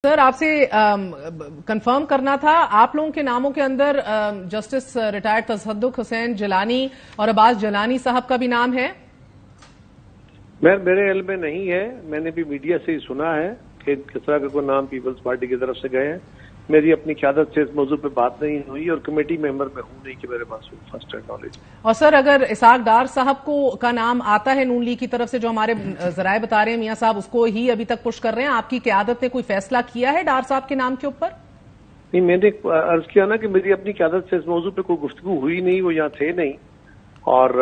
Sir आपसे confirm करना था, आप लोगों के नामों के अंदर जस्टिस रिटायर्ड तसद्दुक हुसैन जिलानी और अब्बास जिलानी साहब का भी नाम है? मेरे इल्म में नहीं है। मैंने भी मीडिया से ही सुना है कि किस तरह के कोई नाम पीपल्स पार्टी की तरफ से गए हैं। मेरी अपनी क़यादत से इस मौजू पे बात नहीं हुई और कमेटी मेंबर में हूं नहीं कि मेरे पास फर्स्ट हैंड नॉलेज। और सर अगर इसाक डार साहब का नाम आता है नून लीग की तरफ से, जो हमारे जराए बता रहे हैं मियां साहब उसको ही अभी तक पुश कर रहे हैं, आपकी क़यादत ने कोई फैसला किया है डार साहब के नाम के ऊपर? नहीं, मैंने अर्ज किया ना कि मेरी अपनी क़यादत से इस मौजू पे कोई गुफ्तगू हुई नहीं, वो यहाँ थे नहीं और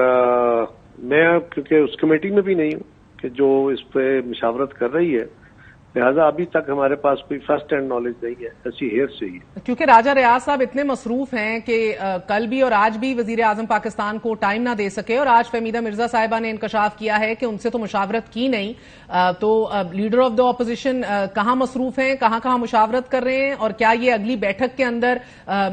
मैं क्योंकि उस कमेटी में भी नहीं हूँ कि जो इस पे मशावरत कर रही है, लिहाजा अभी तक हमारे पास कोई फर्स्ट हैंड नॉलेज नहीं है ऐसी हेर से ही। क्योंकि राजा रियाज साहब इतने मसरूफ हैं कि कल भी और आज भी वजीर आजम पाकिस्तान को टाइम ना दे सके, और आज फहमीदा मिर्जा साहिबा ने इंकशाफ किया है कि उनसे तो मुशावरत की नहीं, तो लीडर ऑफ द ऑपोजिशन कहां मसरूफ हैं, कहां कहां मुशावरत कर रहे हैं, और क्या ये अगली बैठक के अंदर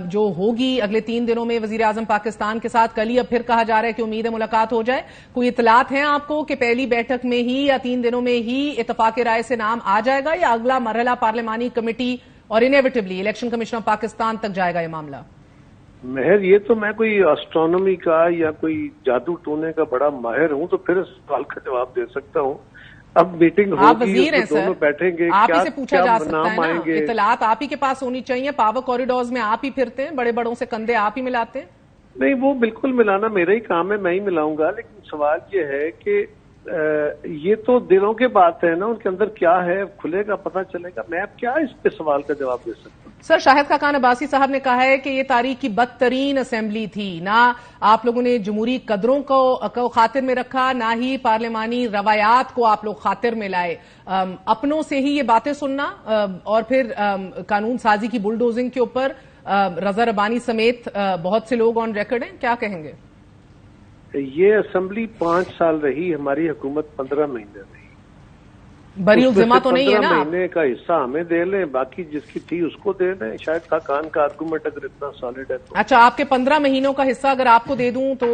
जो होगी अगले 3 दिनों में वजीर आजम पाकिस्तान के साथ, कल ही अब फिर कहा जा रहा है कि उम्मीद है मुलाकात हो जाए, कोई इतलात है आपको कि पहली बैठक में ही या 3 दिनों में ही इत्तफाक राय से नाम आ जाएगा, या अगला मरहला पार्लिमानी कमेटी और इनेविटेबली इलेक्शन कमीशन ऑफ पाकिस्तान तक जाएगा ये मामला? महर, ये तो मैं कोई एस्ट्रोनॉमी का या कोई जादू टोने का बड़ा माहिर हूं तो फिर इस सवाल का जवाब दे सकता हूं। अब मीटिंग होगी, आप वजीर हैं सर, बैठेंगे, आप ही से पूछा जा सकता है ना, आएंगे। इतलात आप ही के पास होनी चाहिए। पावर कॉरिडोर्स में आप ही फिरते हैं, बड़े बड़ों से कंधे आप ही मिलाते हैं। नहीं, वो बिल्कुल मिलाना मेरा ही काम है, मैं ही मिलाऊंगा, लेकिन सवाल ये है कि ये तो दिनों के बात है ना, उनके अंदर क्या है खुलेगा पता चलेगा। मैं अब क्या इस पे सवाल का जवाब दे सकता हूँ? सर शाहिद खाकान अब्बासी साहब ने कहा है कि ये तारीख की बदतरीन असेंबली थी, ना आप लोगों ने जमहूरी कदरों को खातिर में रखा, ना ही पार्लिमानी रवायात को आप लोग खातिर में लाए। अपनों से ही ये बातें सुनना और फिर कानून साजी की बुलडोजिंग के ऊपर रजा रब्बानी समेत बहुत से लोग ऑन रिकॉर्ड हैं, क्या कहेंगे? ये असेंबली 5 साल रही, हमारी हुकूमत 15 महीने रही। बरी उज़्ज़मा तो नहीं है ना? 15 महीने का हिस्सा हमें दे लें, बाकी जिसकी थी उसको दे लें। शायद खाकान का आर्गूमेंट अगर इतना सॉलिड है तो। अच्छा, आपके 15 महीनों का हिस्सा अगर आपको दे दूं तो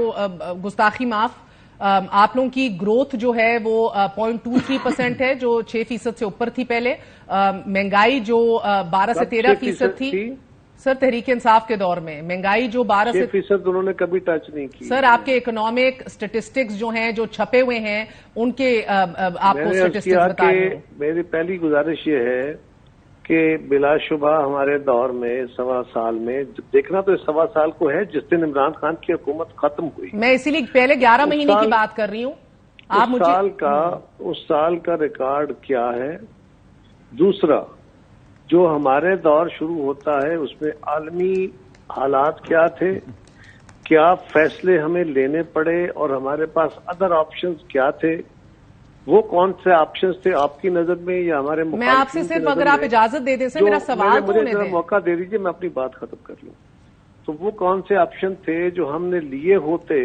गुस्ताखी माफ, आप लोगों की ग्रोथ जो है वो 0.23% है, जो 6% से ऊपर थी पहले। महंगाई जो 12 से 13% थी सर तहरीक इंसाफ के दौर में, महंगाई जो 12 से 6% उन्होंने कभी टच नहीं की। सर आपके इकोनॉमिक स्टेटिस्टिक्स जो हैं, जो छपे हुए हैं, उनके आपको स्टेटिस्टिक्स बता रहे हैं। मेरी पहली गुजारिश ये है कि बिलाशुबा हमारे दौर में 1.25 साल में देखना तो 1.25 साल को है जिस दिन इमरान खान की हुकूमत खत्म हुई। मैं इसीलिए पहले 11 महीने की बात कर रही हूँ। आप मुझे उस साल का रिकॉर्ड क्या है? दूसरा, जो हमारे दौर शुरू होता है उसमें आलमी हालात क्या थे, क्या फैसले हमें लेने पड़े और हमारे पास अदर ऑप्शंस क्या थे, वो कौन से ऑप्शंस थे आपकी नजर में या हमारे? मैं आपसे सिर्फ अगर आप इजाजत दे दें सर, मेरा सवाल तो होने दें। मौका दे दीजिए, मैं अपनी बात खत्म कर लूं। तो वो कौन से ऑप्शन थे जो हमने लिए होते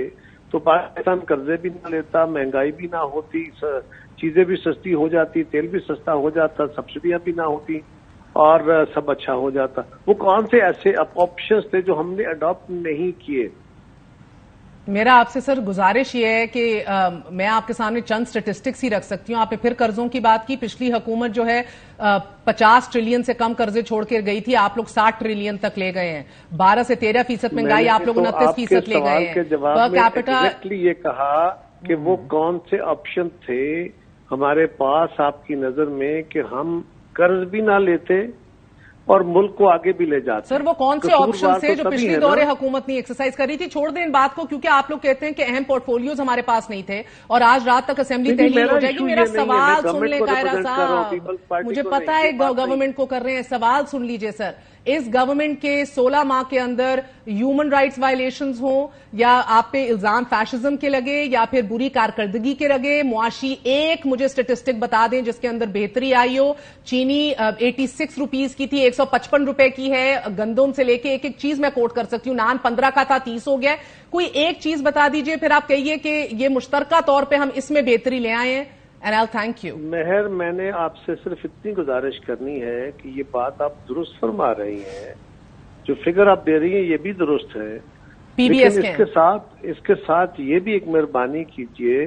तो पाकिस्तान कर्जे भी ना लेता, महंगाई भी ना होती, चीजें भी सस्ती हो जाती, तेल भी सस्ता हो जाता, सब्सिडियां भी ना होती और सब अच्छा हो जाता। वो कौन से ऐसे ऑप्शंस थे जो हमने अडॉप्ट नहीं किए? मेरा आपसे सर गुजारिश ये है कि मैं आपके सामने चंद स्टेटिस्टिक्स ही रख सकती हूँ। आपने फिर कर्जों की बात की। पिछली हुकूमत जो है 50 ट्रिलियन से कम कर्जे छोड़ के गई थी, आप लोग 60 ट्रिलियन तक ले गए हैं। 12 से 13% महंगाई आप लोग 29% ले गए हैं। पर कैपिटा ये कहा कि वो कौन से ऑप्शन थे हमारे पास आपकी नजर में कि हम कर्ज भी ना लेते और मुल्क को आगे भी ले जाते। सर वो कौन से ऑप्शन थे जो पिछली दौरे हुकूमत ने एक्सरसाइज करी थी? छोड़ दें इन बात को, क्योंकि आप लोग कहते हैं कि अहम पोर्टफोलियोज हमारे पास नहीं थे और आज रात तक असेंबली तहलील हो जाएगी। मेरा सवाल सुन ले कायरा साहब, मुझे पता है गवर्नमेंट को कर रहे हैं, सवाल सुन लीजिए सर। इस गवर्नमेंट के 16 माह के अंदर ह्यूमन राइट्स वायलेशंस हो, या आप पे इल्जाम फैशिज्म के लगे, या फिर बुरी कारकर्दगी के लगे, मुआशी एक मुझे स्टेटिस्टिक बता दें जिसके अंदर बेहतरी आई हो। चीनी 86 रुपीज की थी, 155 रुपए की है। गंदम से लेके एक एक चीज मैं कोट कर सकती हूँ। नान 15 का था, 30 हो गया। कोई एक चीज बता दीजिए, फिर आप कहिए कि ये मुश्तरका तौर पर हम इसमें बेहतरी ले आए हैं। And I'll thank you. महर, मैंने आपसे सिर्फ इतनी गुजारिश करनी है कि ये बात आप दुरुस्त फरमा रही हैं, जो फिगर आप दे रही हैं ये भी दुरुस्त है, PBS लेकिन इसके साथ ये भी एक मेहरबानी कीजिए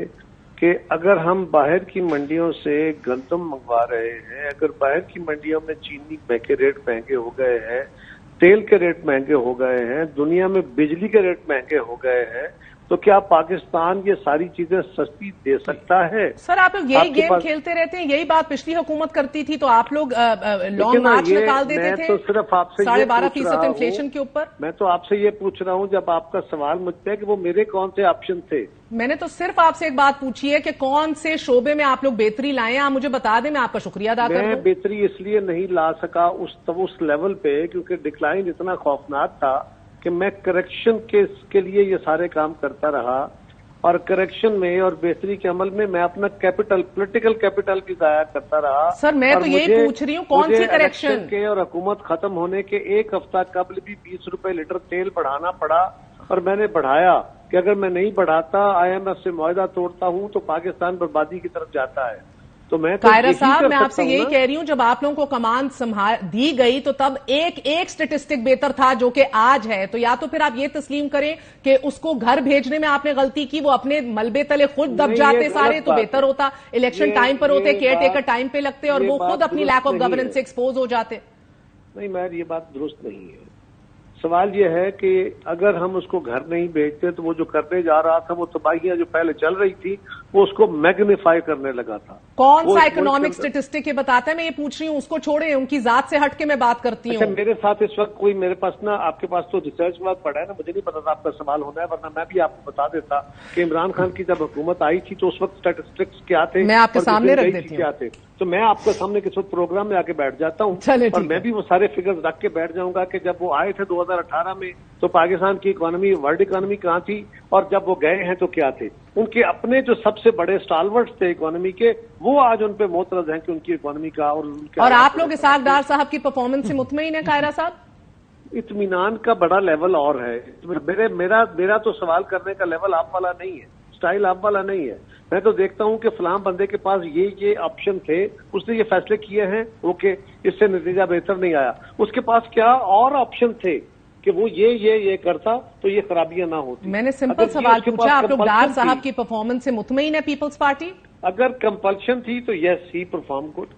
کہ اگر ہم باہر کی منڈیوں سے گندم منگوا رہے ہیں، اگر باہر کی منڈیوں میں چینی کے ریٹ مہنگے ہو گئے ہیں، تیل کے ریٹ مہنگے ہو گئے ہیں، دنیا میں بجلی کے ریٹ مہنگے ہو گئے ہیں، تو کیا پاکستان یہ ساری چیزیں سستی دے سکتا ہے؟ سر آپ لوگ یہی گیم کھیلتے رہتے ہیں، یہی بات پچھلی حکومت کرتی تھی تو آپ لوگ لانگ مارچ نکال دیتے تھے۔ میں تو صرف آپ سے 12.5% انفلیشن کے اوپر میں تو آپ سے یہ پوچھ رہا ہوں، جب آپ کا سوال مجھ پہ کہ وہ میرے کون سے آپشن تھے؟ میں نے تو صرف آپ سے ایک بات پوچھی ہے کہ کون سے شعبے میں آپ لوگ بہتری لائے ہیں، آپ مجھے بتا دیں، میں آپ کا شکریہ ادا کروں۔ میں بہتری اس لیے نہیں لا سکا اس لیول پہ کیونکہ ڈکلائن اتنا خوفناک تھا کہ میں کریکشن کے لیے یہ سارے کام کرتا رہا، اور کریکشن میں اور بہتری کے عمل میں میں اپنا کیپٹل، پولیٹیکل کیپٹل بھی ضائع کرتا رہا۔ سر میں تو یہی پوچھ رہی ہوں کون سی کریکشن کے اور حکومت ختم ہونے کے ایک ہفتہ قبل بھی 20 روپے لیٹر تیل بڑھانا پڑا، اور میں نے بڑھایا کہ اگر میں نہیں بڑھاتا، IMF سے معاہدہ توڑتا ہوں تو پاکستان بربادی کی طرف جاتا ہے۔ تو میں قاہرہ صاحب، میں آپ سے یہی کہہ رہی ہوں، جب آپ لوگوں کو کمان دی گئی تو تب ایک سٹیٹسٹک بہتر تھا جو کہ آج ہے، تو یا تو پھر آپ یہ تسلیم کریں کہ اس کو گھر بھیجنے میں آپ نے غلطی کی، وہ اپنے ملبے تلے خود دب جاتے سارے تو بہتر ہوتا، الیکشن ٹائم پر ہوتے، کیئر ٹیکر ٹائم پہ لگتے اور وہ خود اپنی لیک آف گورننس سے ایکسپوز ہو جاتے۔ نہیں مہر، یہ بات درست نہیں ہے۔ سوال یہ ہے کہ اگر ہم اس کو گھر نہیں بھیجتے تو وہ جو کرنے جا رہا تھا، وہ تباہیاں جو پہلے چل رہی تھی، وہ اس کو میگنیفائی کرنے لگا تھا۔ کون سا اکنامک سٹیٹسٹک یہ بتاتا ہے؟ میں یہ پوچھ رہی ہوں، اس کو چھوڑیں، ان کی ذات سے ہٹ کے میں بات کرتی ہوں۔ میرے ساتھ اس وقت کوئی، میرے پاس نا، آپ کے پاس تو ریسرچ بات پڑا ہے نا، مجھے نہیں پتا تھا آپ کا سوال ہونا ہے، ورنہ میں بھی آپ کو بتا دیتا کہ عمران خان کی جب حکومت آئی تھی تو اس وقت اسٹیٹسٹکس کیا تھے، میں آپ کے سامنے رکھ دیتی ہوں، کیا تھے، تو میں آپ کے سامنے کسی پروگرام میں آ کے بیٹھ جاتا ہوں، اور میں بھی وہ سارے فگرز رکھ کے بیٹھ جاؤں گا کہ جب وہ آئے تھے 2018 میں تو پاکستان کی اکانومی، ورلڈ اکانومی کہاں تھی، اور جب وہ گئے ہیں تو کیا تھے۔ ان کے اپنے جو سب سے بڑے اسٹالورٹس تھے اکانومی کے، وہ آج ان پہ معترض ہیں کہ ان کی اکانومی کا اور آپ لوگ اسحاق ڈار صاحب کی پرفارمنس سے مطمئن ہیں قاہرہ صاحب؟ اطمینان کا بڑا لیول اور ہے۔ میرا تو سوال کرنے کا لیول آپ والا نہیں ہے، سٹائل آپ والا نہیں ہے۔ میں تو دیکھتا ہوں کہ فلاں بندے کے پاس یہ آپشن تھے، اس نے یہ فیصلے کیے ہیں، اوکے، اس سے نتیجہ بہتر نہیں آیا، اس کے پاس کیا اور آپشن تھے کہ وہ یہ کرتا تو یہ خرابیاں نہ ہوتی۔ میں نے سمپل سوال پوچھا، آپ لوگ ڈار صاحب کی پرفارمنس سے مطمئن ہے پیپلز پارٹی؟ اگر کمپلشن تھی تو یس، ہی پرفارم گڈ۔